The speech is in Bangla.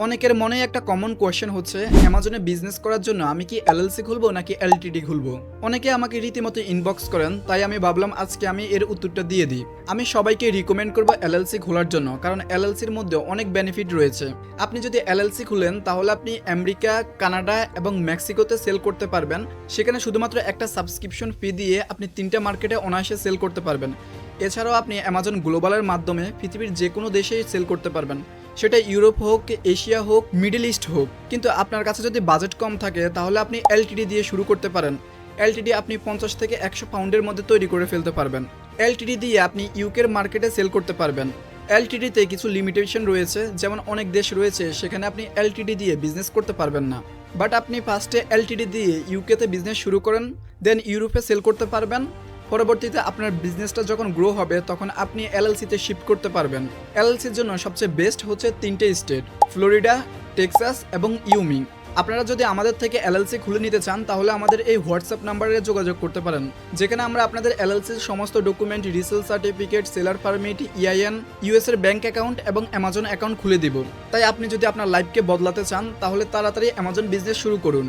অনেকের মনে একটা কমন কোয়েশ্চেন হচ্ছে অ্যামাজনে বিজনেস করার জন্য আমি কি এলএলসি খুলবো নাকি এলটিডি খুলবো। অনেকে আমাকে রীতিমতো ইনবক্স করেন, তাই আমি ভাবলাম আজকে আমি এর উত্তরটা দিয়ে দিই। আমি সবাইকে রিকমেন্ড করবো এলএলসি খোলার জন্য, কারণ এলএলসির মধ্যে অনেক বেনিফিট রয়েছে। আপনি যদি এলএলসি খুলেন তাহলে আপনি আমেরিকা, কানাডা এবং মেক্সিকোতে সেল করতে পারবেন। সেখানে শুধুমাত্র একটা সাবস্ক্রিপশন ফি দিয়ে আপনি 3টা মার্কেটে অনায়াসে সেল করতে পারবেন। এছাড়াও আপনি অ্যামাজন গ্লোবালের মাধ্যমে পৃথিবীর যে কোনো দেশেই সেল করতে পারবেন, সেটা ইউরোপ হোক, এশিয়া হোক, মিডল ইস্ট হোক। কিন্তু আপনার কাছে যদি বাজেট কম থাকে তাহলে আপনি এলটিডি দিয়ে শুরু করতে পারেন। এলটিডি আপনি 50 থেকে 100 পাউন্ডের মধ্যে তৈরি করে ফেলতে পারবেন। এলটিডি দিয়ে আপনি ইউকের মার্কেটে সেল করতে পারবেন। এলটিডিতে কিছু লিমিটেশন রয়েছে, যেমন অনেক দেশ রয়েছে সেখানে আপনি এলটিডি দিয়ে বিজনেস করতে পারবেন না। বাট আপনি ফার্স্টে এলটিডি দিয়ে ইউকেতে বিজনেস শুরু করেন, দেন ইউরোপে সেল করতে পারবেন। পরবর্তীতে আপনার বিজনেসটা যখন গ্রো হবে তখন আপনি এলএলসিতে শিফট করতে পারবেন। এলএলসির জন্য সবচেয়ে বেস্ট হচ্ছে 3টে স্টেট: ফ্লোরিডা, টেক্সাস এবং ইউমিং। আপনারা যদি আমাদের থেকে এলএলসি খুলে নিতে চান তাহলে আমাদের এই হোয়াটসঅ্যাপ নাম্বারে যোগাযোগ করতে পারেন, যেখানে আমরা আপনাদের এলএলসির সমস্ত document, resale certificate, seller permit, EIN, US এর ব্যাংক অ্যাকাউন্ট এবং অ্যামাজন অ্যাকাউন্ট খুলে দিব। তাই আপনি যদি আপনার লাইফকে বদলাতে চান তাহলে তাড়াতাড়ি অ্যামাজন বিজনেস শুরু করুন।